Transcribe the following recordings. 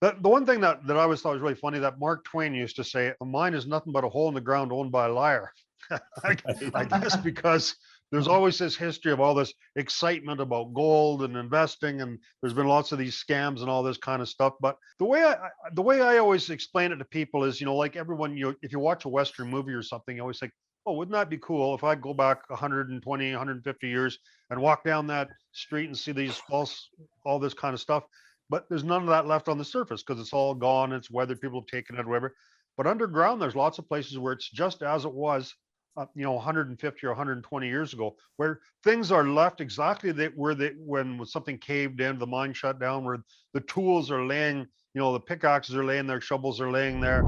The one thing that I always thought was really funny that Mark Twain used to say, a mine is nothing but a hole in the ground owned by a liar. I guess because there's always this history of all this excitement about gold and investing, and there's been lots of these scams and all this kind of stuff. But the way I always explain it to people is, like everyone, if you watch a Western movie or something, you always think, oh, wouldn't that be cool if I go back 120, 150 years and walk down that street and see these all this kind of stuff. But there's none of that left on the surface because it's all gone. It's weathered. People have taken it, whatever. But underground, there's lots of places where it's just as it was, 150 or 120 years ago, where things are left exactly when something caved in, the mine shut down, where the tools are laying, the pickaxes are laying there, shovels are laying there.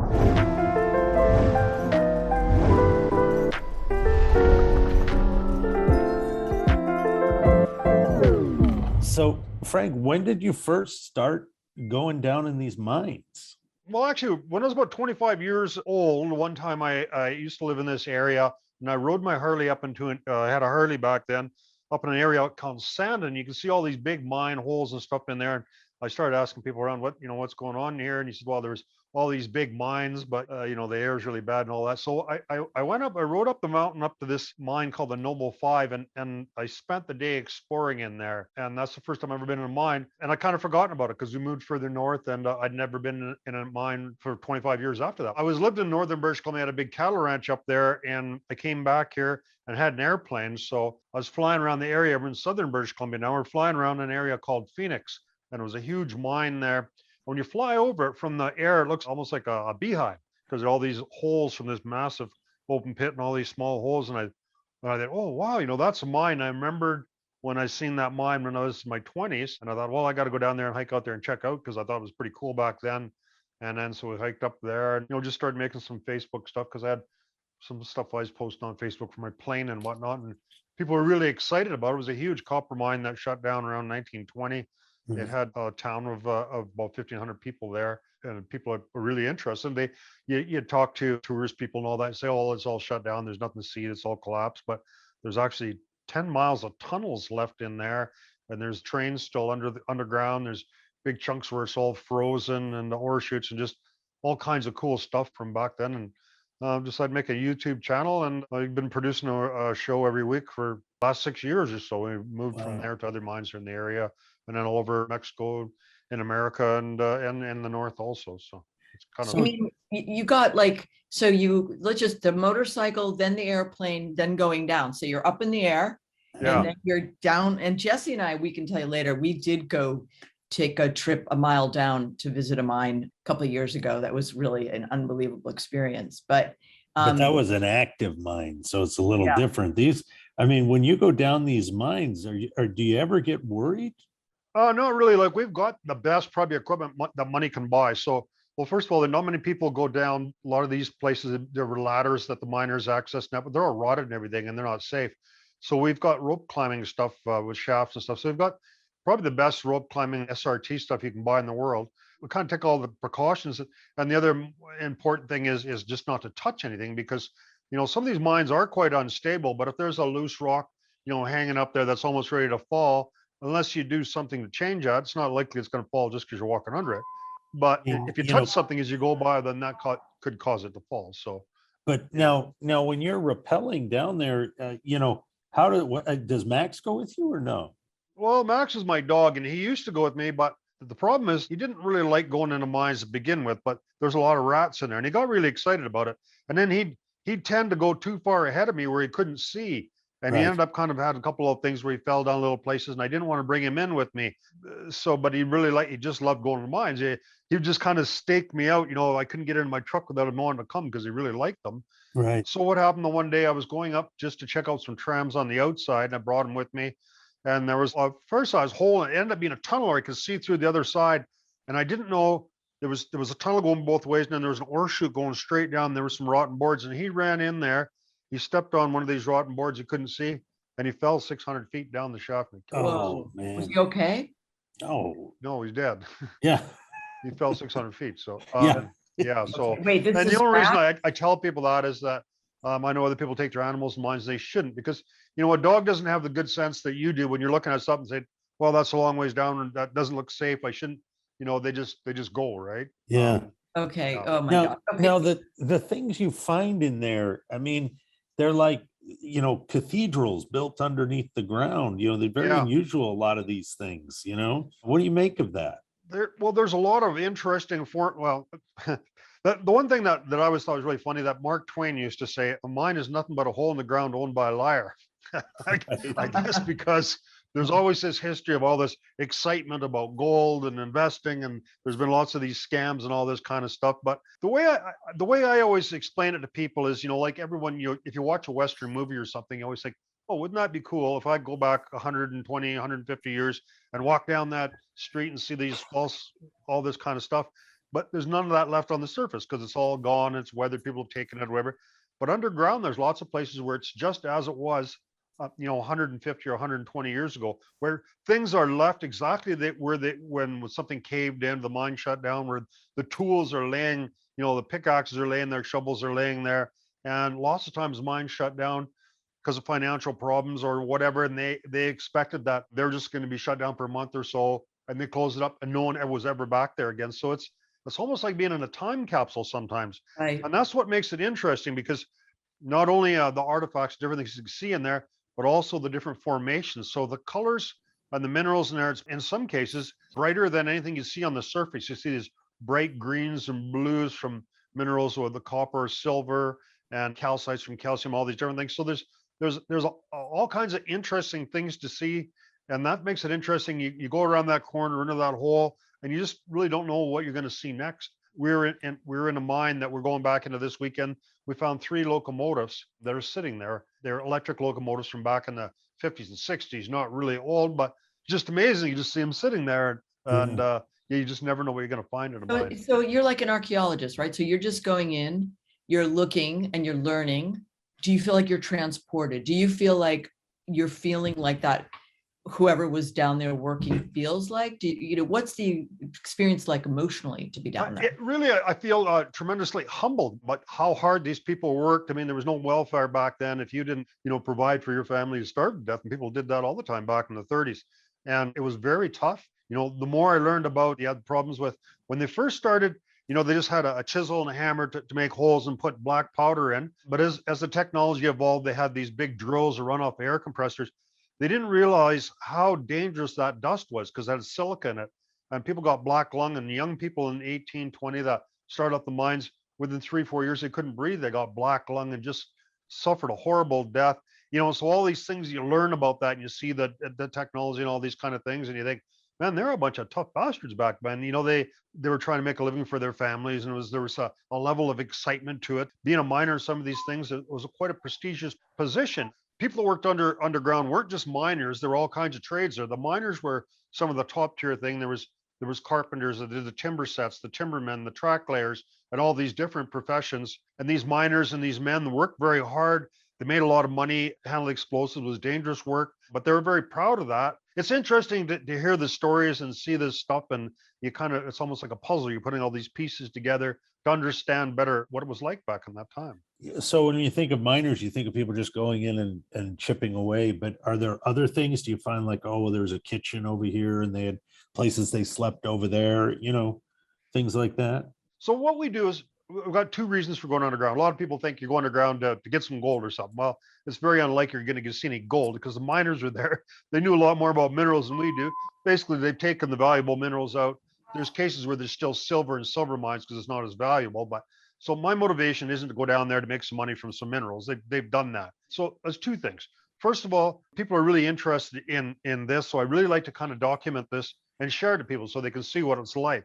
So, Frank, when did you first start going down in these mines? Well, actually, when I was about 25 years old, one time I used to live in this area, and I rode my Harley up into it. I had a Harley back then, up in an area called Sandon. You can see all these big mine holes and stuff in there. And I started asking people around, what's going on here? And he said, well, there's all these big mines, but the air is really bad and all that. So I went up, I rode up the mountain up to this mine called the Noble Five, and I spent the day exploring in there. And that's the first time I've ever been in a mine. And I kind of forgotten about it because we moved further north, and I'd never been in a mine for 25 years after that. I lived in northern British Columbia, I had a big cattle ranch up there, and I came back here and had an airplane. So I was flying around the area. We're in southern British Columbia now. We're flying around an area called Phoenix, and it was a huge mine there. When you fly over it from the air, it looks almost like a beehive because there are all these holes from this massive open pit and all these small holes. And I thought, oh, wow, that's a mine. I remembered when I seen that mine when I was in my 20s, and I thought, well, I got to go down there and hike out there and check out because I thought it was pretty cool back then. And then so we hiked up there and, just started making some Facebook stuff because I had some stuff I was posting on Facebook for my plane and whatnot. And people were really excited about it. It was a huge copper mine that shut down around 1920. Mm-hmm. It had a town of about 1,500 people there, and people are really interested. You talk to tourist people and all that, and say, oh, it's all shut down. There's nothing to see. It's all collapsed. But there's actually 10 miles of tunnels left in there, and there's trains still underground. There's big chunks where it's all frozen, and the ore chutes, and just all kinds of cool stuff from back then. And decided to make a YouTube channel, and I've been producing a show every week for the last 6 years or so. We moved from there to other mines in the area, and then all over Mexico, in America, and in the north also. So it's kind of. I mean, you got the motorcycle, then the airplane, then going down. So you're up in the air, and then you're down. And Jesse and I, we can tell you later, we did go take a trip a mile down to visit a mine a couple of years ago. That was really an unbelievable experience. But that was an active mine, so it's a little different. When you go down these mines, do you ever get worried? Not really. Like, we've got the best probably equipment that money can buy. So, well, first of all, not many people go down a lot of these places. There were ladders that the miners access now, but they're all rotted and everything, and they're not safe. So we've got rope climbing stuff with shafts and stuff. So we've got probably the best rope climbing SRT stuff you can buy in the world. We kind of take all the precautions. And the other important thing is just not to touch anything, because, some of these mines are quite unstable, but if there's a loose rock, hanging up there that's almost ready to fall, unless you do something to change that, it's not likely it's going to fall just because you're walking under it. But if you touch something as you go by, then that could cause it to fall. So, but now when you're rappelling down there, does Max go with you or no? Well, Max is my dog, and he used to go with me, but the problem is he didn't really like going into mines to begin with, but there's a lot of rats in there, and he got really excited about it. And then he'd tend to go too far ahead of me where he couldn't see. And he ended up kind of had a couple of things where he fell down little places, and I didn't want to bring him in with me. But he just loved going to mines. He just kind of staked me out. I couldn't get in my truck without him wanting to come because he really liked them. Right. So what happened the one day I was going up just to check out some trams on the outside, and I brought him with me. And there was a first-size hole, and it ended up being a tunnel where I could see through the other side. And I didn't know there was a tunnel going both ways, and then there was an ore chute going straight down. There were some rotten boards, and he ran in there. He stepped on one of these rotten boards he couldn't see, and he fell 600 feet down the shaft. Oh, man. Was he okay? Oh. No, he's dead. Yeah. He fell 600 feet. So, yeah. So, wait, and the only reason I tell people that is that I know other people take their animals in mines. They shouldn't, because, a dog doesn't have the good sense that you do when you're looking at something and say, well, that's a long ways down and that doesn't look safe. I shouldn't they just go, right? Yeah. Okay. Yeah. Oh my Now, God. Okay. now the things you find in there, I mean, they're like, cathedrals built underneath the ground. They're very Yeah. unusual, a lot of these things, What do you make of that? There's a lot of interesting the one thing that I always thought was really funny that Mark Twain used to say, a mine is nothing but a hole in the ground owned by a liar. I guess because there's always this history of all this excitement about gold and investing, and there's been lots of these scams and all this kind of stuff. But the way I always explain it to people is, like everyone, if you watch a Western movie or something, you always think, oh, wouldn't that be cool if I go back 120, 150 years and walk down that street and see all this kind of stuff. But there's none of that left on the surface because it's all gone. It's weathered, people have taken it, whatever. But underground, there's lots of places where it's just as it was, 150 or 120 years ago, where things are left exactly when something caved in, the mine shut down, where the tools are laying, the pickaxes are laying there, shovels are laying there. And lots of times mines shut down because of financial problems or whatever, and they expected that they're just going to be shut down for a month or so, and they closed it up, and no one ever was ever back there again. So it's almost like being in a time capsule sometimes, Right. and that's what makes it interesting, because not only the artifacts, different things you can see in there, but also the different formations. So the colors and the minerals in there, it's in some cases brighter than anything you see on the surface. You see these bright greens and blues from minerals with the copper, silver, and calcites from calcium, all these different things. So there's all kinds of interesting things to see, and that makes it interesting. You go around that corner into that hole, and you just really don't know what you're going to see next. We're in a mine that we're going back into this weekend. We found 3 locomotives that are sitting there. They're electric locomotives from back in the 50s and 60s, not really old, but just amazing. You just see them sitting there, and you just never know what you're going to find in a mine. So you're like an archaeologist, right? So you're just going in, you're looking and you're learning. Do you feel like you're transported? Do you feel like you're feeling like that whoever was down there working feels like? What's the experience like emotionally to be down there? I feel tremendously humbled by how hard these people worked. I mean, there was no welfare back then. If you didn't, provide for your family, you starved to death, and people did that all the time back in the 30s. And it was very tough. The more I learned about, you had problems with when they first started. They just had a chisel and a hammer to make holes and put black powder in. But as the technology evolved, they had these big drills or runoff air compressors. They didn't realize how dangerous that dust was because it had silica in it. And people got black lung, and young people in 1820 that started up the mines, within 3-4 years, they couldn't breathe. They got black lung and just suffered a horrible death. So all these things you learn about that, and you see the technology and all these kind of things, and you think, man, they're a bunch of tough bastards back then. They were trying to make a living for their families, and there was a level of excitement to it. Being a miner in some of these things, it was quite a prestigious position. People that worked underground weren't just miners. There were all kinds of trades there. The miners were some of the top tier thing. There was carpenters that did the timber sets, the timbermen, the track layers, and all these different professions. And these miners and these men worked very hard. They made a lot of money. Handling explosives was dangerous work, but they were very proud of that. It's interesting to hear the stories and see this stuff, and it's almost like a puzzle. You're putting all these pieces together to understand better what it was like back in that time. So when you think of miners, you think of people just going in and chipping away, but are there other things? Do you find like, oh, well, there's a kitchen over here and they had places they slept over there, things like that? So what we do is we've got 2 reasons for going underground. A lot of people think you go underground to get some gold or something. Well, it's very unlikely you're going to see any gold because the miners are there. They knew a lot more about minerals than we do. Basically, they've taken the valuable minerals out. There's cases where there's still silver in silver mines because it's not as valuable. But so my motivation isn't to go down there to make some money from some minerals. They've done that. So there's 2 things. First of all, people are really interested in this. So I really like to kind of document this and share it to people so they can see what it's like.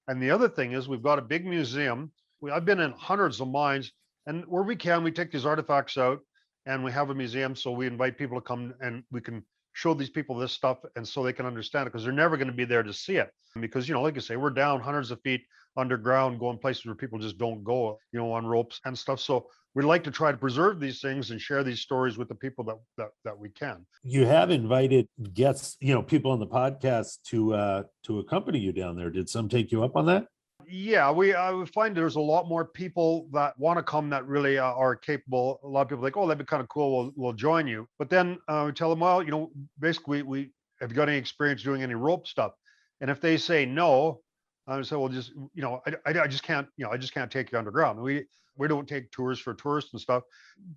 And the other thing is we've got a big museum. I've been in hundreds of mines, and where we can, we take these artifacts out and we have a museum. So we invite people to come and we can show these people this stuff, and so they can understand it, because they're never going to be there to see it. Because, like I say, we're down hundreds of feet underground, going places where people just don't go, on ropes and stuff. So we like to try to preserve these things and share these stories with the people that we can. You have invited guests, people on the podcast to accompany you down there. Did some take you up on that? Yeah, I would find there's a lot more people that want to come that really are capable. A lot of people think, oh, that'd be kind of cool. We'll join you. But then we tell them, well, basically, we have you got any experience doing any rope stuff? And if they say no, I said, well, just, I just can't, I just can't take you underground. We don't take tours for tourists and stuff,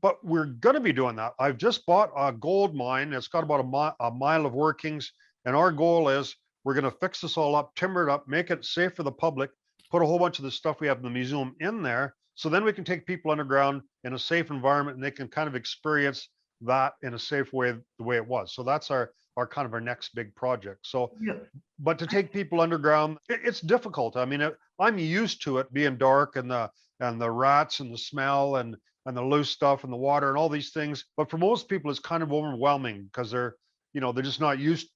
but we're going to be doing that. I've just bought a gold mine. It's got about a mile of workings. And our goal is we're going to fix this all up, timber it up, make it safe for the public, put a whole bunch of the stuff we have in the museum in there. So then we can take people underground in a safe environment and they can kind of experience that in a safe way, the way it was. So that's our kind of our next big project. So, Yeah. but to take people underground, it's difficult. I mean, I'm used to it being dark and the rats and the smell and the loose stuff and the water and all these things. But for most people, it's kind of overwhelming because they're just not used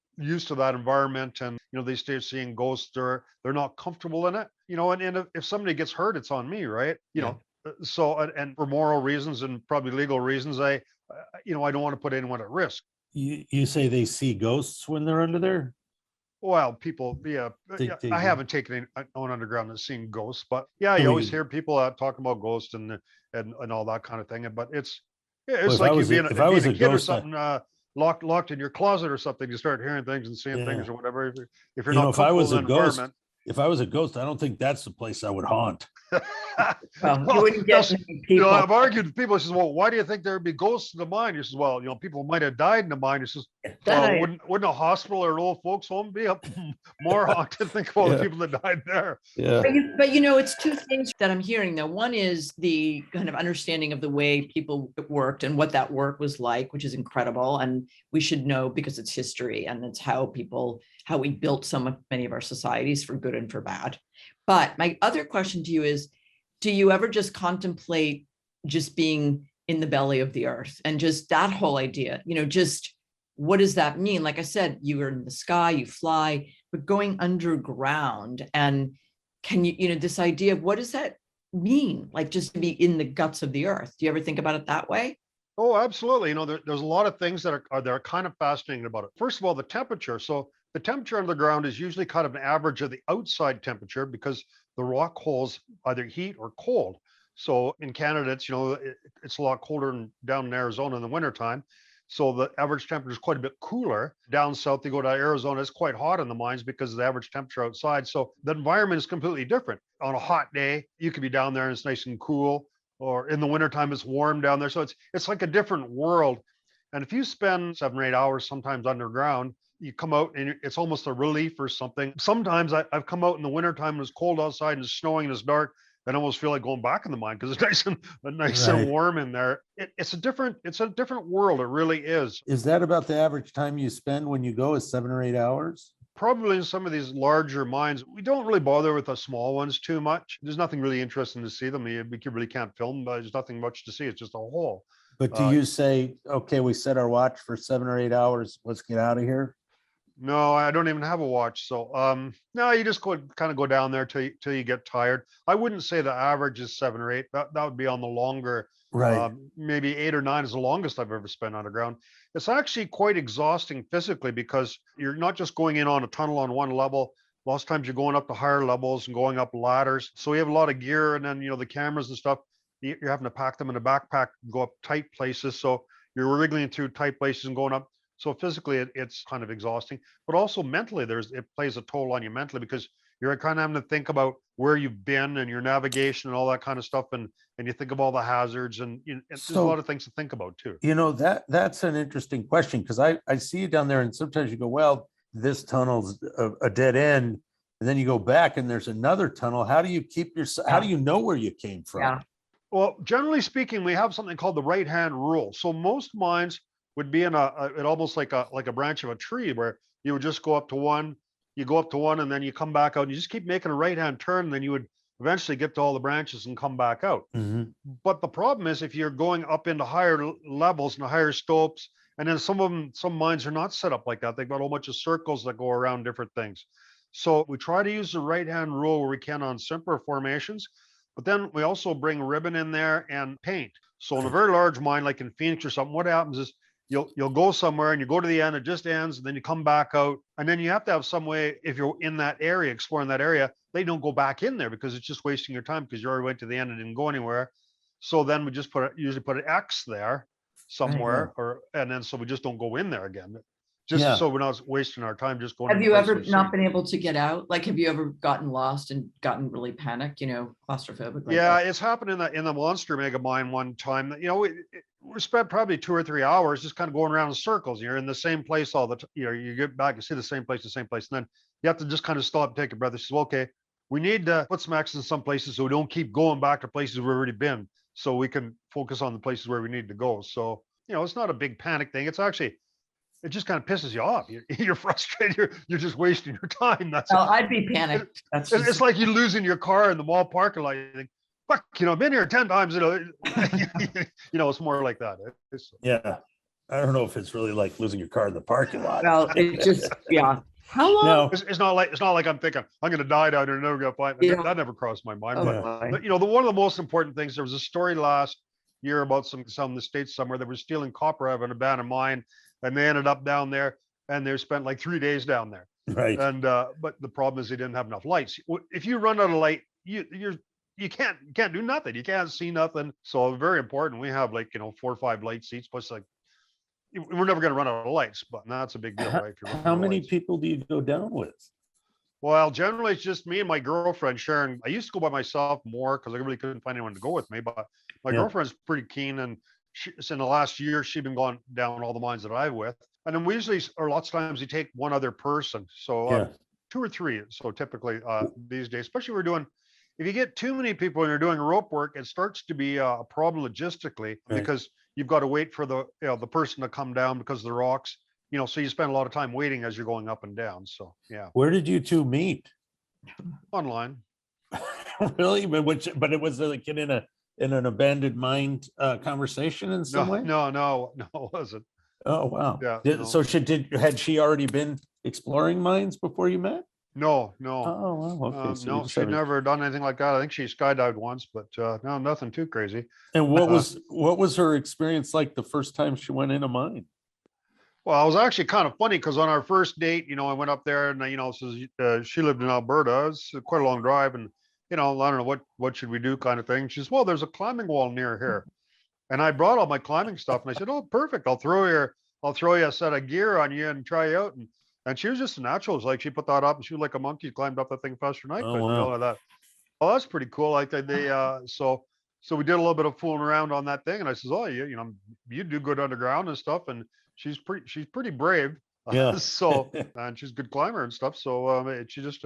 to that environment, and they start seeing ghosts, or they're not comfortable in it. And if somebody gets hurt, it's on me, right? So and for moral reasons and probably legal reasons, I don't want to put anyone at risk. You say they see ghosts when they're under there? Well, people, yeah, They I do. haven't taken anyone underground and seen ghosts, but yeah, So you always you- hear people talking about ghosts and all that kind of thing. But it's Well, if like I you was a- being if I was a a kid or ghost, something, locked in your closet or something. You start hearing things and seeing things Yeah. or whatever. If you're You know, not if I was comfortable a in that ghost, environment. if I was a ghost, I don't think that's the place I would haunt. Well, you wouldn't get that's- many people. I've argued with people. He says, "Well, why do you think there would be ghosts in the mine?" He says, "Well, people might have died in the mine." He says, That I- wouldn't a hospital or an old folks home be up more haunted? Think of all the Yeah. people that died there. Yeah. But it's two things that I'm hearing though. One is the kind of understanding of the way people worked and what that work was like, which is incredible. And we should know because it's history and it's how we built many of our societies for good and for bad. But my other question to you is, do you ever just contemplate just being in the belly of the earth and just that whole idea, just what does that mean? Like I said, you are in the sky, you fly, but going underground, and can you, this idea of what does that mean? Like just to be in the guts of the earth. Do you ever think about it that way? Oh, absolutely. There's a lot of things that are kind of fascinating about it. First of all, the temperature. So the temperature underground is usually kind of an average of the outside temperature because the rock holds either heat or cold. So in Canada, it's a lot colder down in Arizona in the wintertime. So the average temperature is quite a bit cooler. Down south, you go to Arizona, it's quite hot in the mines because of the average temperature outside. So the environment is completely different. On a hot day, you could be down there and it's nice and cool. Or in the wintertime, it's warm down there. So it's like a different world. And if you spend 7 or 8 hours sometimes underground, you come out and it's almost a relief or something. Sometimes I've come out in the wintertime and it's cold outside and it's snowing and it's dark. I almost feel like going back in the mine because it's nice and Right. warm in there. It's a different world. It really is. Is that about the average time you spend when you go is 7 or 8 hours? Probably in some of these larger mines, we don't really bother with the small ones too much. There's nothing really interesting to see them. We really can't film, but there's nothing much to see. It's just a hole. But do you say, okay, we set our watch for 7 or 8 hours, let's get out of here? No, I don't even have a watch. So no, you just kind of go down there till you get tired. I wouldn't say the average is 7 or 8. That would be on the longer. Right. Maybe 8 or 9 is the longest I've ever spent underground. It's actually quite exhausting physically because you're not just going in on a tunnel on one level. Lots of times you're going up to higher levels and going up ladders. So we have a lot of gear, and then the cameras and stuff. You're having to pack them in a backpack, go up tight places. So you're wriggling through tight places and going up. So physically, it's kind of exhausting, but also mentally, it plays a toll on you mentally because you're kind of having to think about where you've been and your navigation and all that kind of stuff, and you think of all the hazards, and there's a lot of things to think about too. That's an interesting question because I see you down there, and sometimes you go, well, this tunnel's a dead end, and then you go back and there's another tunnel. How do you how do you know where you came from? Yeah. Well, generally speaking, we have something called the right-hand rule. So most mines would be in it almost like a branch of a tree where you would just go up to one, and then you come back out and you just keep making a right-hand turn, and then you would eventually get to all the branches and come back out. Mhm. But the problem is if you're going up into higher levels and higher stopes, and then some mines are not set up like that. They've got a whole bunch of circles that go around different things. So we try to use the right-hand rule where we can on simpler formations, but then we also bring ribbon in there and paint. So in a very large mine, like in Phoenix or something, what happens is you'll go somewhere and you go to the end, it just ends, and then you come back out, and then you have to have some way, if you're in that area, exploring that area, they don't go back in there because it's just wasting your time because you already went to the end and didn't go anywhere. So then we just usually put an X there somewhere, and then so we just don't go in there again. just so we're not wasting our time just going. Have you ever not been able to get out? Like, have you ever gotten lost and gotten really panicked, claustrophobic? Like yeah, that? it's happened in the monster mega mine one time. We spent probably 2 or 3 hours just kind of going around in circles. You're in the same place all the time. You get back, you see the same place, and then you have to just kind of stop, take a breath. It says, okay, we need to put some X in some places so we don't keep going back to places we've already been, so we can focus on the places where we need to go. So, it's not a big panic thing. It's actually, it just kind of pisses you off. You're frustrated. You're just wasting your time. I'd be panicked. It's like you losing your car in the mall parking lot. You think, fuck, I've been here 10 times. It's more like that. Yeah. I don't know if it's really like losing your car in the parking lot. Well, it just, yeah. How long? No. It's not like I'm thinking I'm going to die down here and never going to find. Yeah. That never crossed my mind. Oh, But one of the most important things, there was a story last year about some in the States somewhere that were stealing copper out of an abandoned mine, and they ended up down there, and they spent like 3 days down there. Right. And but the problem is they didn't have enough lights. If you run out of light, you can't do nothing. You can't see nothing. So very important. We have 4 or 5 light seats, plus we're never going to run out of lights, but that's a big deal, right? How many people do you go down with? Well, generally it's just me and my girlfriend Sharon. I used to go by myself more because I really couldn't find anyone to go with me, but my girlfriend's pretty keen, and in the last year she's been going down all the mines that I'm with. And then we usually, or lots of times, we take one other person. So 2 or 3. So typically these days, especially if you get too many people and you're doing rope work, it starts to be a problem logistically, because you've got to wait for the person to come down because of the rocks. So you spend a lot of time waiting as you're going up and down. So yeah. Where did you two meet? Online. Really? But it was like in an abandoned mine conversation in some way? No, it wasn't. Oh wow. Yeah. So had she already been exploring mines before you met? No. Oh wow. Okay. No, she'd never done anything like that. I think she skydived once, but no, nothing too crazy. And what was her experience like the first time she went in a mine? Well, it was actually kind of funny because on our first date, I went up there and, she lived in Alberta. It's quite a long drive. And, I don't know what should we do kind of thing. She says, well, there's a climbing wall near here. And I brought all my climbing stuff. And I said, oh, perfect. I'll throw you a set of gear on you and try you out. And she was just a natural. It's like she put that up and she was like a monkey, climbed up that thing faster than I could. Like that. Well, that's pretty cool. Like so we did a little bit of fooling around on that thing. And I says, oh, you do good underground and stuff. And she's pretty brave. Yeah. And she's a good climber and stuff. So she just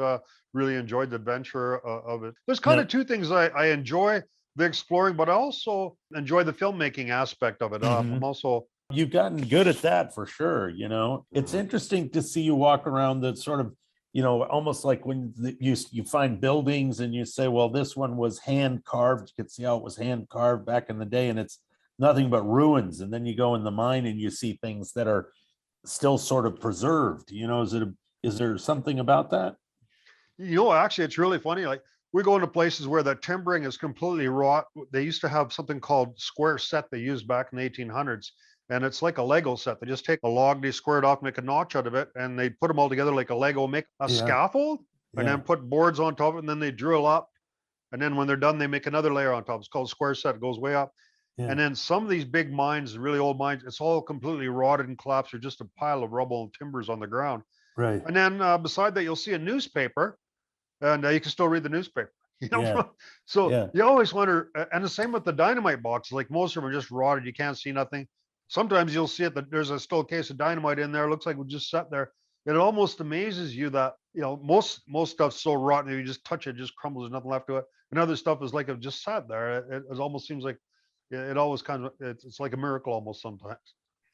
really enjoyed the adventure of it. There's kind of 2 things I enjoy: the exploring, but I also enjoy the filmmaking aspect of it. I'm also. You've gotten good at that for sure. It's interesting to see you walk around that sort of, almost like when you find buildings and you say, well, this one was hand carved. You could see how it was hand carved back in the day, and it's nothing but ruins. And then you go in the mine and you see things that are still sort of preserved. Is there something about that? Actually, it's really funny. Like, we go into places where the timbering is completely rot. They used to have something called square set they used back in the 1800s. And it's like a Lego set. They just take a log, they square it off, make a notch out of it, and they put them all together like a Lego, make a scaffold, and then put boards on top of it, and then they drill up. And then when they're done, they make another layer on top. It's called square set. It goes way up. Yeah. And then some of these big mines, really old mines, it's all completely rotted and collapsed. Or just a pile of rubble and timbers on the ground. Right. And then beside that, you'll see a newspaper, and you can still read the newspaper. So you always wonder. And the same with the dynamite box. Like, most of them are just rotted. You can't see nothing. Sometimes you'll see it that there's still a case of dynamite in there. It looks like we just sat there. It almost amazes you that most stuff's so rotten that you just touch it, it just crumbles. There's nothing left to it. And other stuff is like it just sat there. It almost seems like it always kind of it's like a miracle almost sometimes.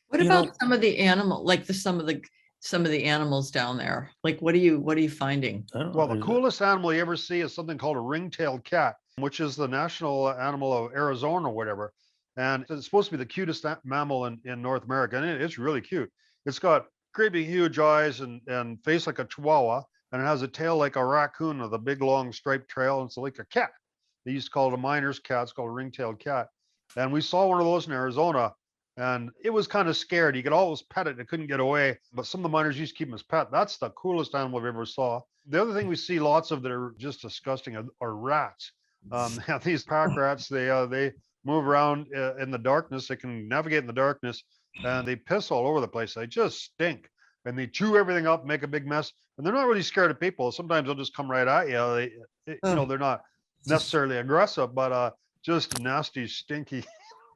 What about some of the animal, like some of the animals down there? Like, what are you finding? Well, the coolest animal you ever see is something called a ring-tailed cat, which is the national animal of Arizona or whatever. And it's supposed to be the cutest mammal in North America. And it's really cute. It's got great big huge eyes and face like a chihuahua. And it has a tail like a raccoon with a big long striped trail. And it's like a cat. They used to call it a miner's cat. It's called a ring-tailed cat. And we saw one of those in Arizona. And it was kind of scared. You could always pet it. It couldn't get away. But some of the miners used to keep them as pet. That's the coolest animal I've ever saw. The other thing we see lots of that are just disgusting are rats. These pack rats, they move around in the darkness. They can navigate in the darkness, and they piss all over the place. They just stink. and they chew everything up, make a big mess. And they're not really scared of people. Sometimes they'll just come right at you. They're not necessarily aggressive, but just nasty, stinky.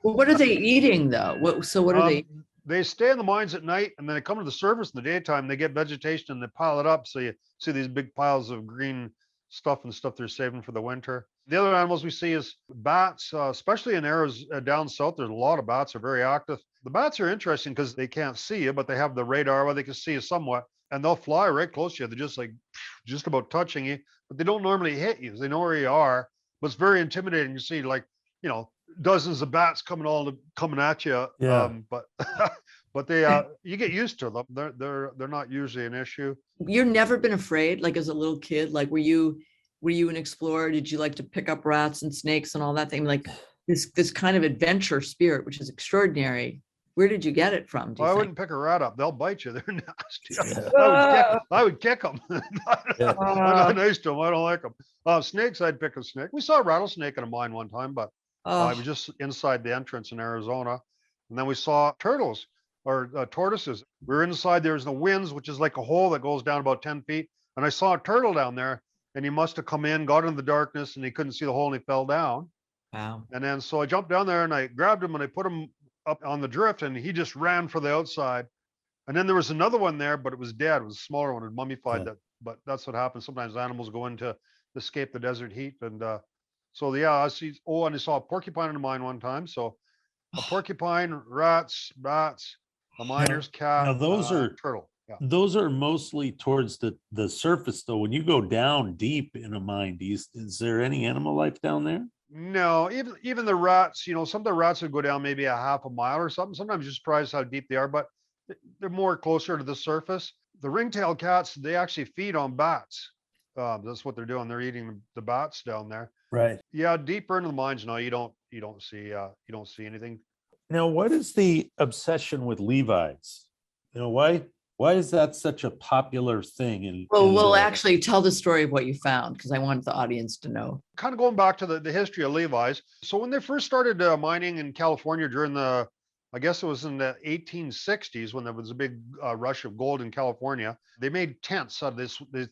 Well, what are they eating though? What are they? They stay in the mines at night, and then they come to the surface in the daytime. They get vegetation and they pile it up. So you see these big piles of green stuff and stuff they're saving for the winter. The other animals we see is bats, especially in areas down south. There's a lot of bats are very active. The bats are interesting because they can't see you, but they have the radar where they can see you somewhat, and they'll fly right close to you. They're just like just about touching you, but they don't normally hit you. They know where you are, but it's very intimidating. You see, like, dozens of bats coming at you. Yeah. But they you get used to them. They're not usually an issue. You've never been afraid, like as a little kid? Like were you an explorer? Did you like to pick up rats and snakes and all that thing? Like this kind of adventure spirit, which is extraordinary. Where did you get it from? I wouldn't pick a rat up. They'll bite you. They're nasty. Yeah. I would kick them. I'm not nice to them. I don't like them. Snakes, I'd pick a snake. We saw a rattlesnake in a mine one time, but I was just inside the entrance in Arizona. And then we saw turtles or tortoises. We were inside. There's the winds, which is like a hole that goes down about 10 feet. And I saw a turtle down there, and he must have come in, got in the darkness, and he couldn't see the hole, and he fell down. Wow. And then so I jumped down there and I grabbed him and I put him up on the drift, and he just ran for the outside. And then there was another one there, but it was dead. It was a smaller one. It mummified that. But that's what happens. Sometimes animals go in to escape the desert heat. And I see. Oh, and I saw a porcupine in a mine one time. So a porcupine, rats, bats, a miner's cat. Now those are turtle. Yeah. Those are mostly towards the surface, though. When you go down deep in a mine, is there any animal life down there? No, even the rats, some of the rats would go down maybe a half a mile or something. Sometimes you're surprised how deep they are, but they're more closer to the surface. The ring-tailed cats, they actually feed on bats. That's what they're doing. They're eating the bats down there. Right. Yeah, deeper into the mines, no, you don't see anything. Now, what is the obsession with Levi's? Why is that such a popular thing? We'll actually tell the story of what you found, because I want the audience to know. Kind of going back to the history of Levi's. So when they first started mining in California during I guess it was in the 1860s when there was a big rush of gold in California, they made tents out of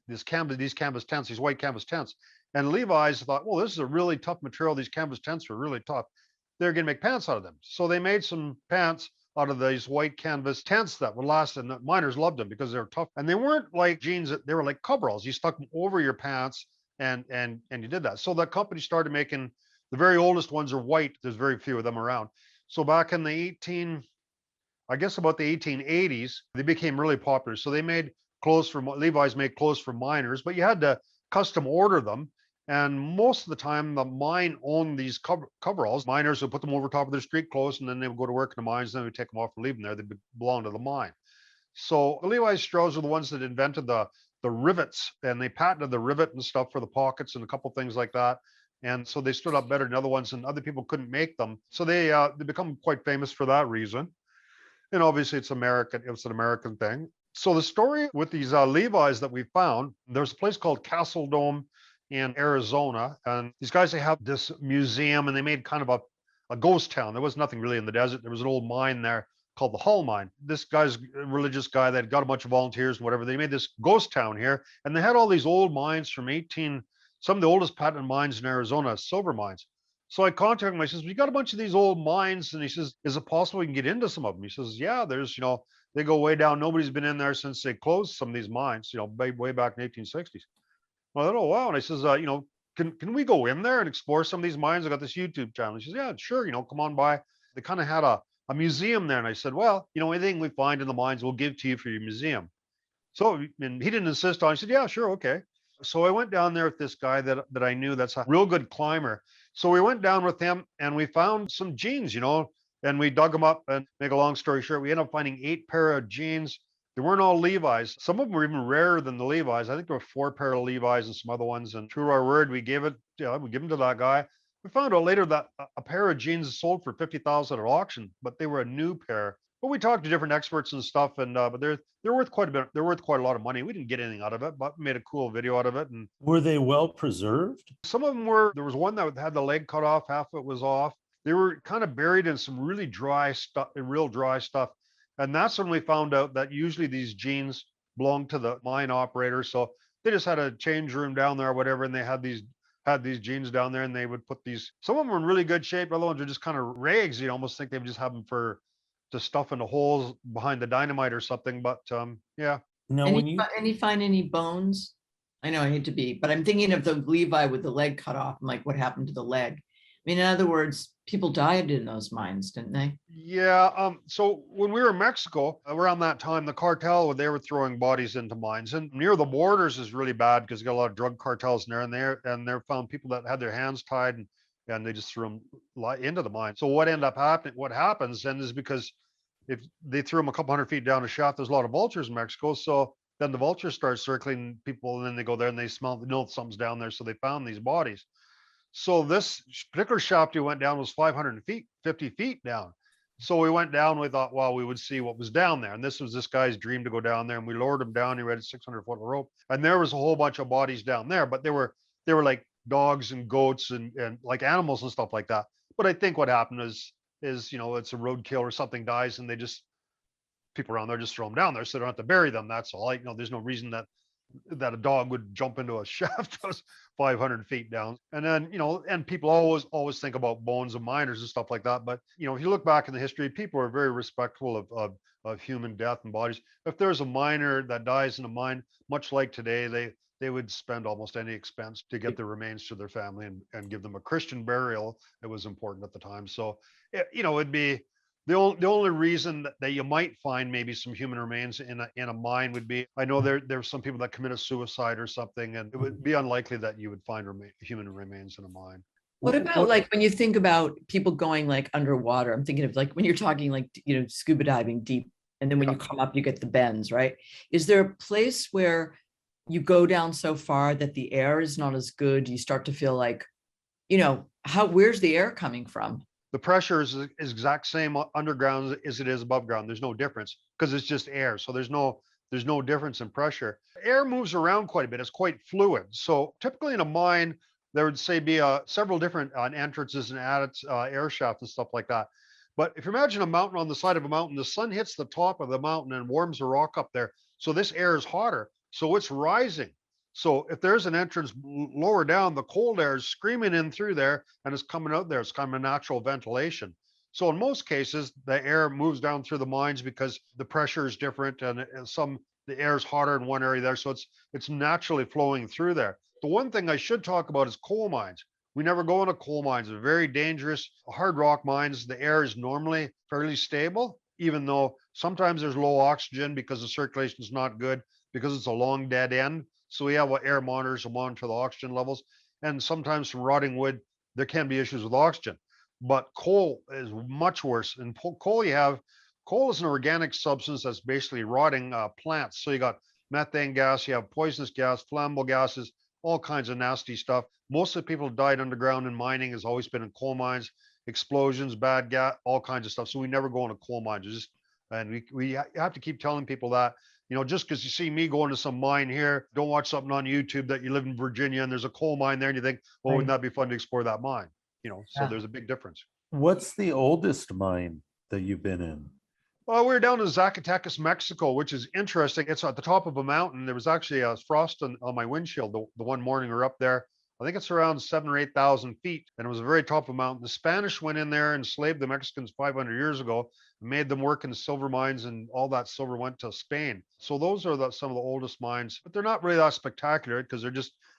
these canvas tents, these white canvas tents. And Levi's thought, well, this is a really tough material. These canvas tents are really tough. They're going to make pants out of them. So they made some pants out of these white canvas tents that would last, and the miners loved them because they were tough. And they weren't like jeans; they were like coveralls. You stuck them over your pants, and you did that. So the company started making the very oldest ones are white. There's very few of them around. So back in the about the 1880s, they became really popular. So they made Levi's made clothes for miners, but you had to custom order them. And most of the time, the mine owned these coveralls. Miners would put them over top of their street clothes, and then they would go to work in the mines, and then they would take them off and leave them there. They belonged to the mine. So the Levi's straws are the ones that invented the rivets, and they patented the rivet and stuff for the pockets and a couple things like that. And so they stood up better than other ones, and other people couldn't make them. So they become quite famous for that reason. And obviously, it's American. It's an American thing. So the story with these Levi's that we found, there's a place called Castle Dome in Arizona, and these guys, they have this museum, and they made kind of a ghost town. There was nothing really in the desert. There was an old mine there called the Hull Mine. This guy's a religious guy that got a bunch of volunteers and whatever. They made this ghost town here, and they had all these old mines from some of the oldest patented mines in Arizona, silver mines. So I contacted him. I says, we got a bunch of these old mines, and he says, is it possible we can get into some of them? He says, yeah, there's, they go way down. Nobody's been in there since they closed some of these mines, way back in the 1860s. Well, I thought, oh, wow. And I says, can we go in there and explore some of these mines? I got this YouTube channel. He says, yeah, sure. Come on by. They kind of had a museum there. And I said, well, anything we find in the mines, we'll give to you for your museum. So, and he didn't insist on it. He said, yeah, sure. Okay. So I went down there with this guy that I knew that's a real good climber. So we went down with him, and we found some jeans, and we dug them up. And make a long story short, we ended up finding 8 pair of jeans. They weren't all Levi's. Some of them were even rarer than the Levi's. I think there were 4 pair of Levi's and some other ones. And true to our word, we give them to that guy. We found out later that a pair of jeans sold for $50,000 at auction, but they were a new pair. But we talked to different experts and stuff, and but they're worth quite a bit. They're worth quite a lot of money. We didn't get anything out of it, but we made a cool video out of it. And were they well preserved? Some of them were. There was one that had the leg cut off, half of it was off. They were kind of buried in some really dry stuff, real dry stuff. And that's when we found out that usually these genes belong to the mine operator. So they just had a change room down there or whatever, and they had these genes down there, and they would put these. Some of them were in really good shape. Other ones are just kind of rags. You almost think they would just have them for to stuff in the holes behind the dynamite or something. But yeah. No, And when you and you find any bones? I know I hate to be, but I'm thinking of the Levi with the leg cut off. I'm like, what happened to the leg? I mean, in other words, people died in those mines, didn't they? Yeah. So when we were in Mexico around that time, the cartel, they were throwing bodies into mines, and near the borders is really bad because you got a lot of drug cartels in there, and they found people that had their hands tied, and they just threw them into the mine. So what ended up happening? What happens then is because if they threw them a couple hundred feet down a shaft, there's a lot of vultures in Mexico. So then the vultures start circling people, and then they go there and they know something's down there. So they found these bodies. So this particular shaft we went down was 500 feet, 50 feet down. So we went down. We thought, well, we would see what was down there. And this was this guy's dream to go down there. And we lowered him down. He had a 600-foot rope, and there was a whole bunch of bodies down there. But they were like dogs and goats and like animals and stuff like that. But I think what happened is it's a roadkill or something dies, and they just people around there just throw them down there so they don't have to bury them. That's all. There's no reason that a dog would jump into a shaft that was 500 feet down. And then, and people always think about bones of miners and stuff like that. But, if you look back in the history, people are very respectful of human death and bodies. If there's a miner that dies in a mine, much like today, they would spend almost any expense to get the remains to their family and give them a Christian burial. It was important at the time. So, it'd be the only reason that you might find maybe some human remains in a mine would be, I know there's some people that committed suicide or something, and it would be unlikely that you would find human remains in a mine. What about like when you think about people going like underwater? I'm thinking of like when you're talking like, scuba diving deep, and then when you come up, you get the bends, right? Is there a place where you go down so far that the air is not as good? You start to feel like, where's the air coming from? The pressure is exact same underground as it is above ground. There's no difference because it's just air. So there's no difference in pressure. Air moves around quite a bit. It's quite fluid. So typically in a mine, there would be several different entrances and air shaft and stuff like that. But if you imagine a mountain on the side of a mountain, the sun hits the top of the mountain and warms the rock up there. So this air is hotter. So it's rising. So if there's an entrance lower down, the cold air is screaming in through there and it's coming out there. It's kind of a natural ventilation. So in most cases, the air moves down through the mines because the pressure is different, and the air is hotter in one area there. So it's naturally flowing through there. The one thing I should talk about is coal mines. We never go into coal mines. They're very dangerous. Hard rock mines, the air is normally fairly stable, even though sometimes there's low oxygen because the circulation is not good, because it's a long dead end. So we have air monitors to monitor the oxygen levels. And sometimes from rotting wood, there can be issues with oxygen. But coal is much worse. And coal is an organic substance that's basically rotting plants. So you got methane gas, you have poisonous gas, flammable gases, all kinds of nasty stuff. Most of the people who died underground in mining has always been in coal mines, explosions, bad gas, all kinds of stuff. So we never go into coal mines. And we have to keep telling people that, just because you see me going to some mine here, don't watch something on YouTube that you live in Virginia and there's a coal mine there and you think, well, wouldn't that be fun to explore that mine? So there's a big difference. What's the oldest mine that you've been in? Well, we were down in Zacatecas, Mexico, which is interesting. It's at the top of a mountain. There was actually a frost on my windshield the one morning we were up there. I think it's around 7,000 or 8,000 feet, and it was a very top of a mountain. The Spanish went in there and enslaved the Mexicans 500 years ago, made them work in the silver mines, and all that silver went to Spain. So those are some of the oldest mines, but they're not really that spectacular because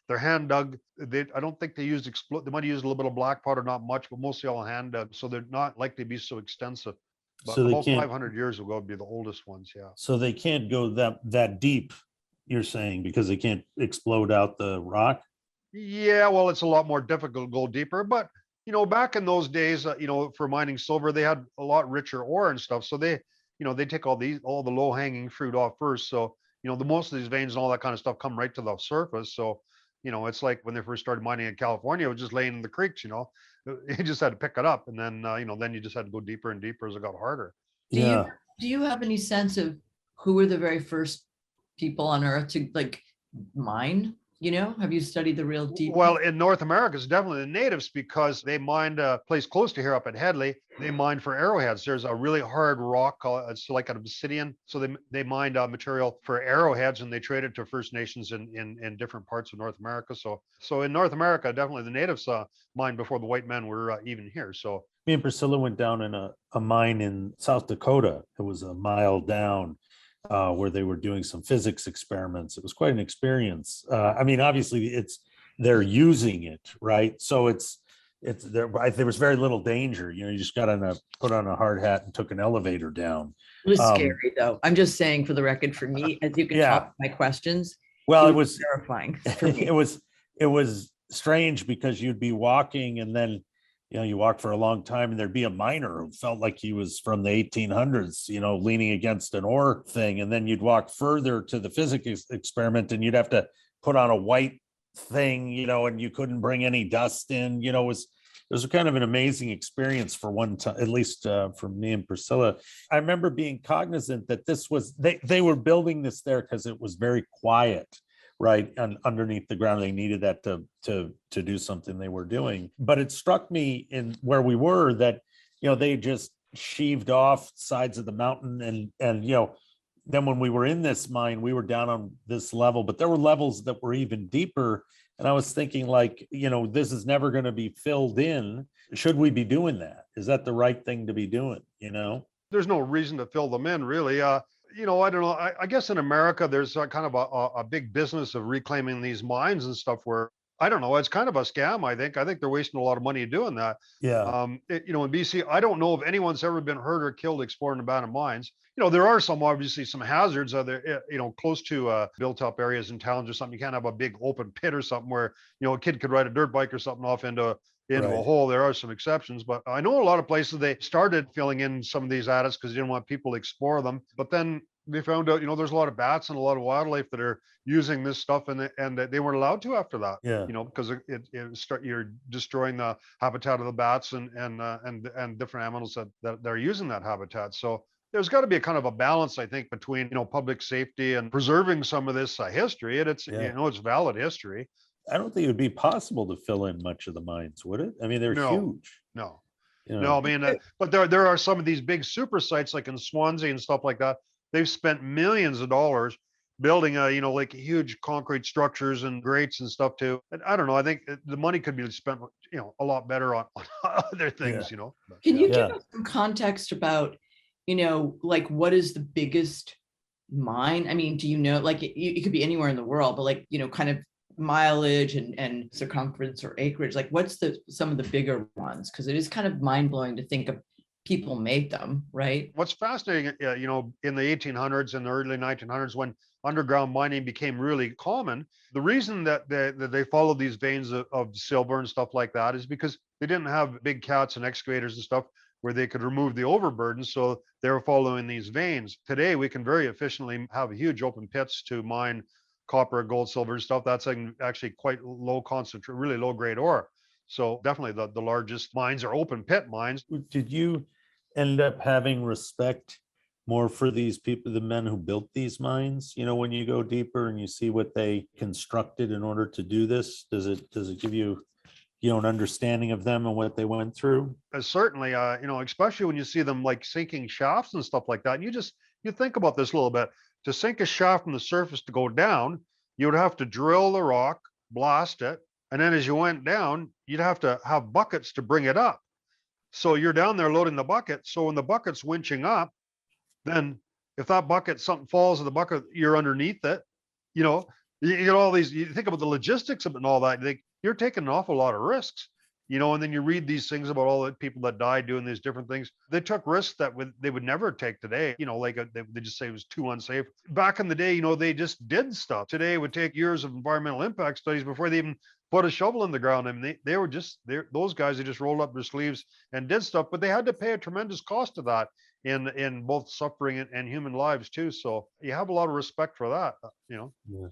they're hand dug. I don't think they used they might have used a little bit of black powder, not much, but mostly all hand dug. So they're not likely to be so extensive. But so about 500 years ago would be the oldest ones, yeah. So they can't go that deep, you're saying, because they can't explode out the rock? Yeah, well, it's a lot more difficult to go deeper. But, back in those days, for mining silver, they had a lot richer ore and stuff. So they take all the low hanging fruit off first. So, the most of these veins and all that kind of stuff come right to the surface. So, it's like when they first started mining in California, it was just laying in the creeks, you just had to pick it up. And then, then you just had to go deeper and deeper as it got harder. Do you have any sense of who were the very first people on Earth to like mine? You know, have you studied the real deep? Well, in North America, it's definitely the natives because they mined a place close to here up at Headley. They mined for arrowheads. There's a really hard rock called, it's like an obsidian. So they mined material for arrowheads and they traded to First Nations in different parts of North America. So in North America, definitely the natives mined before the white men were even here. So Me and Priscilla went down in a mine in South Dakota. It was a mile down, where they were doing some physics experiments. It was quite an experience. I mean, obviously, they're using it, right? So there was very little danger. You know, you just put on a hard hat and took an elevator down. It was scary though. I'm just saying for the record, for me, as you can Yeah. talk my questions. Well, it was terrifying. For me. it was strange because you'd be walking and then, you know, you walk for a long time and there'd be a miner who felt like he was from the 1800s, you know, leaning against an ore thing. And then you'd walk further to the physics experiment and you'd have to put on a white thing, you know, and you couldn't bring any dust in, you know. It was kind of an amazing experience for one time, at least for me and Priscilla. I remember being cognizant that they were building this there because it was very quiet, right? And underneath the ground, they needed that to do something they were doing. But it struck me in where we were that, you know, they just sheaved off sides of the mountain and, you know, then when we were in this mine, we were down on this level, but there were levels that were even deeper. And I was thinking like, you know, this is never going to be filled in. Should we be doing that? Is that the right thing to be doing? You know, there's no reason to fill them in really. You know, I don't know. I guess in America, there's kind of a big business of reclaiming these mines and stuff where, I don't know, it's kind of a scam, I think. I think they're wasting a lot of money doing that. Yeah. You know, in BC, I don't know if anyone's ever been hurt or killed exploring abandoned mines. You know, there are obviously some hazards there, you know, close to built up areas in towns or something. You can't have a big open pit or something where, you know, a kid could ride a dirt bike or something off into a Right. hole. There are some exceptions, but I know a lot of places they started filling in some of these adits because they didn't want people to explore them. But then they found out, you know, there's a lot of bats and a lot of wildlife that are using this stuff, and they weren't allowed to after that. Yeah. You know, because you're destroying the habitat of the bats and different animals that are using that habitat. So there's got to be a kind of a balance, I think, between, you know, public safety and preserving some of this history. And it's, you know, it's valid history. I don't think it would be possible to fill in much of the mines, would it? I mean, they're huge. No. You know? No, I mean, but there are some of these big super sites like in Swansea and stuff like that. They've spent millions of dollars building you know, like huge concrete structures and grates and stuff too. And I don't know. I think the money could be spent, you know, a lot better on other things. You know. Can you give us some context about, you know, like what is the biggest mine? I mean, do you know, like it could be anywhere in the world, but like, you know, kind of mileage and circumference or acreage, like what's some of the bigger ones? Because it is kind of mind blowing to think of people made them, right? What's fascinating, you know, in the 1800s and the early 1900s, when underground mining became really common, the reason that they followed these veins of silver and stuff like that is because they didn't have big cats and excavators and stuff where they could remove the overburden. So they were following these veins. Today, we can very efficiently have huge open pits to mine copper, gold, silver, and stuff. That's actually quite low concentrate, really low grade ore. So definitely the largest mines are open pit mines. Did you end up having respect more for these people, the men who built these mines? You know, when you go deeper and you see what they constructed in order to do this, does it give you, you know, an understanding of them and what they went through? Certainly, you know, especially when you see them like sinking shafts and stuff like that. And you think about this a little bit. To sink a shaft from the surface to go down, you would have to drill the rock, blast it, and then as you went down, you'd have to have buckets to bring it up. So you're down there loading the bucket. So when the bucket's winching up, then if that bucket, something falls in the bucket, you're underneath it. You know, you get all these, you think about the logistics of it and all that. You're taking an awful lot of risks, you know, and then you read these things about all the people that died doing these different things. They took risks that they would never take today. You know, like they just say it was too unsafe. Back in the day, you know, they just did stuff. Today it would take years of environmental impact studies before they even put a shovel in the ground. I mean, they were just, those guys, they just rolled up their sleeves and did stuff, but they had to pay a tremendous cost of that in both suffering and human lives too. So you have a lot of respect for that, you know?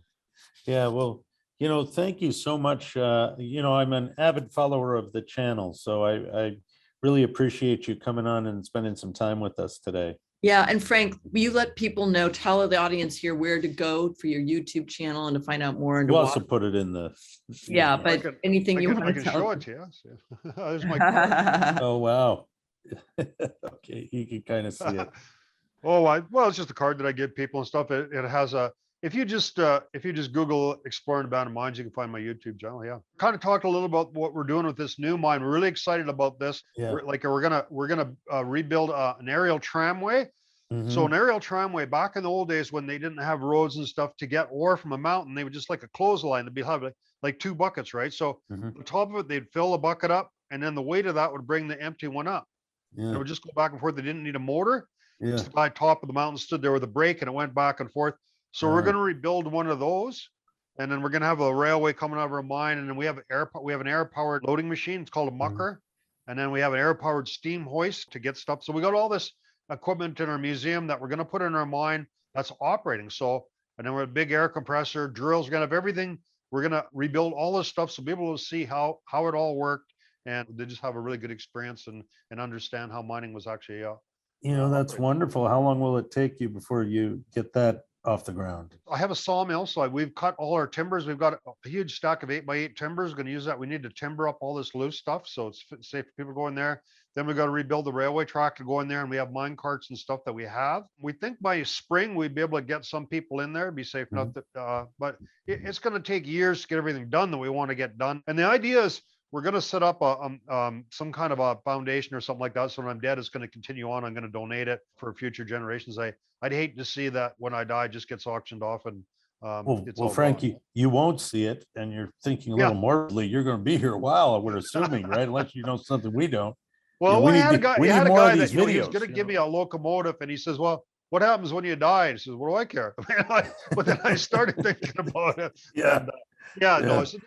Yeah. Well, you know, thank you so much. You know, I'm an avid follower of the channel, so I really appreciate you coming on and spending some time with us today. Yeah, and Frank, will you let people know, tell the audience here where to go for your YouTube channel and to find out more and to We'll also watch? put it in the. Yeah, I but can, anything you I want to can tell? show it to you. Yeah. There's my card. Oh, wow. Okay, you can kind of see it. Well, it's just a card that I give people and stuff. It has a, if you just Google Exploring Abandoned Mines, you can find my YouTube channel. Yeah. Kind of talked a little about what we're doing with this new mine. We're really excited about this. Yeah. We're gonna rebuild an aerial tramway. So Mhm. an aerial tramway, back in the old days when they didn't have roads and stuff, to get ore from a mountain, they would just like a clothesline. They'd be have like two buckets, right? So Mhm. the top of it, they'd fill the bucket up, and then the weight of that would bring the empty one up. And it Yeah, would just go back and forth. They didn't need a motor. yeah. Just the guy top of the mountain stood there with a brake, and it went back and forth. So we're going to rebuild one of those, and then we're going to have a railway coming out of our mine, and then we have an air powered loading machine. It's called a Mhm. mucker, and then we have an air powered steam hoist to get stuff. So we got all this equipment in our museum that we're going to put in our mine that's operating. So, and then we're a big air compressor, drills. We're going to have everything. We're going to rebuild all this stuff so people will see how it all worked, and they just have a really good experience and understand how mining was actually. That's wonderful. How long will it take you before you get that off the ground? I have a sawmill, so we've cut all our timbers. We've got a huge stack of 8x8 timbers. We're going to use that. We need to timber up all this loose stuff, so it's safe for people to go in there. Then we've got to rebuild the railway track to go in there, and we have mine carts and stuff that we have. We think by spring we'd be able to get some people in there, be safe enough. But it's going to take years to get everything done that we want to get done. And the idea is we're going to set up some kind of a foundation or something like that. So when I'm dead, it's going to continue on. I'm going to donate it for future generations. I'd hate to see that when I die, it just gets auctioned off and it's all Frank, gone. you won't see it, and you're thinking a Yeah. little morbidly. You're going to be here a while, we're assuming, right? Unless you know something we don't. Well, we I had a need guy, we he need had a more guy of that these he was videos. going to give me a locomotive, and he says, "Well, what happens when you die?" And he says, "What do I care?" But then I started thinking about it. Yeah. And, no, Yeah. I said,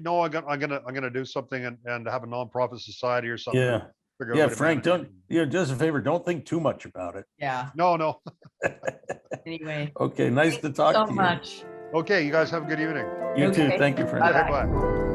no, I'm gonna do something and have a nonprofit society or something. Yeah. Figure out Yeah, a way to Frank, manage it. do us a favor. Don't think too much about it. Yeah, No. anyway. Okay, nice to Thank you talk so to you. much. Okay, you guys have a good evening. You too. Okay. Thank you, Frank. Bye-bye. Bye.